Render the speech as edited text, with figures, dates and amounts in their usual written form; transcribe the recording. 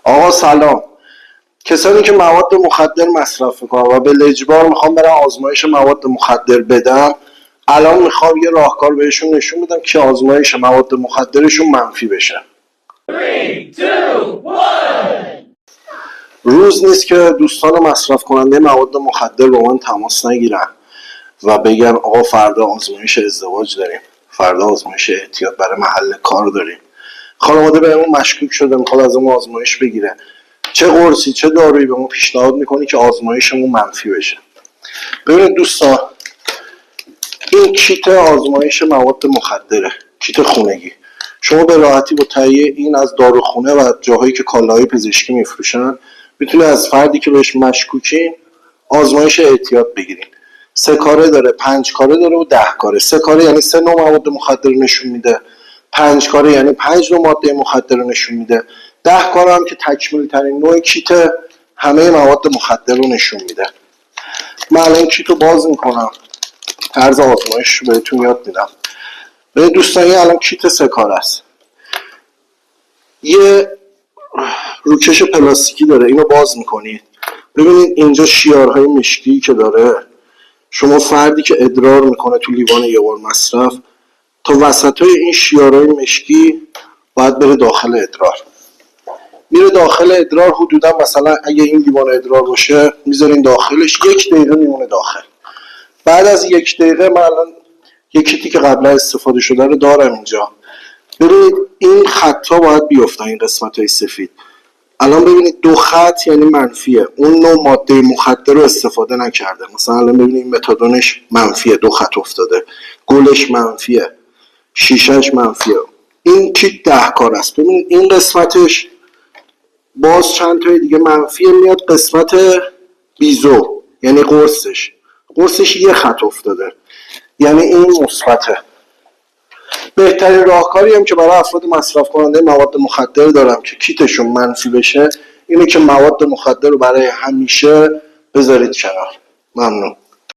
آقا سلام. کسانی که مواد مخدر مصرف میکنن و به اجبار میخوام برن آزمایش مواد مخدر بدم، الان میخوام یه راهکار بهشون نشون بدم که آزمایش مواد مخدرشون منفی بشه. 3, 2, 1. روز نیست که دوستان مصرف کننده مواد مخدر با من تماس نگیرن و بگن آقا فردا آزمایش ازدواج داریم، فردا آزمایش اعتیاد برای محل کار داریم، خانواده بهمون مشکوک شده میخواد از اون آزمایش بگیره، چه قرصی چه دارویی به ما پیشنهاد میکنی که آزمایشمون منفی بشه. ببینید دوستان، این کیت آزمایش مواد مخدره، کیت خونگی. شما به راحتی با تهیه این از داروخونه و جاهایی که کالاهای پزشکی میفروشن میتونید از فردی که بهش مشکوکین آزمایش اعتیاد بگیرین. 3 کاره داره، 5 کاره داره و 10 کاره. 3 کاره یعنی 3 نوع مواد مخدر نشون میده، 5 کاره یعنی 5 نوع ماده مخدر نشون میده، 10 کاره هم که تکمیل ترین نوع کیت همه مواد مخدر رو نشون میده. من الان کیت رو باز میکنم، طرز آزمایش رو بهتون یاد میدم. ببینید دوستان، این الان کیت 3 کاره است. یه روکش پلاستیکی داره، اینو باز میکنید. ببینید اینجا شیارهای مشکی که داره، شما فردی که ادرار میکنه تو لیوان یه بار مصرف، تا وسطای این شیارهای مشکی باید بره داخل ادرار. میره داخل ادرار، حدودا مثلا اگه این لیوان ادرار باشه میذارین داخلش، 1 دقیقه میمونه داخل. بعد از 1 دقیقه من الان یک کیتی که قبلا استفاده شده رو دارم اینجا. ببینید این خطا باید بیفتن، این قسمت های سفید. الان ببینید 2 خط یعنی منفیه، اون نوع ماده مخدر رو استفاده نکرده. مثلا الان ببینید متادونش منفیه، 2 خط افتاده، گلش منفیه، شیشهش منفیه. این کیت 10 کار است. ببینید این قسمتش باز چند تای دیگه منفیه، میاد قسمت بیزو یعنی قرصش 1 خط افتاده، یعنی این مثبته. بهترین راهکاری هم که برای افراد مصرف کننده مواد مخدر دارم که کیتشون منفی بشه، اینه که مواد مخدر رو برای همیشه بذارید کنار. ممنون.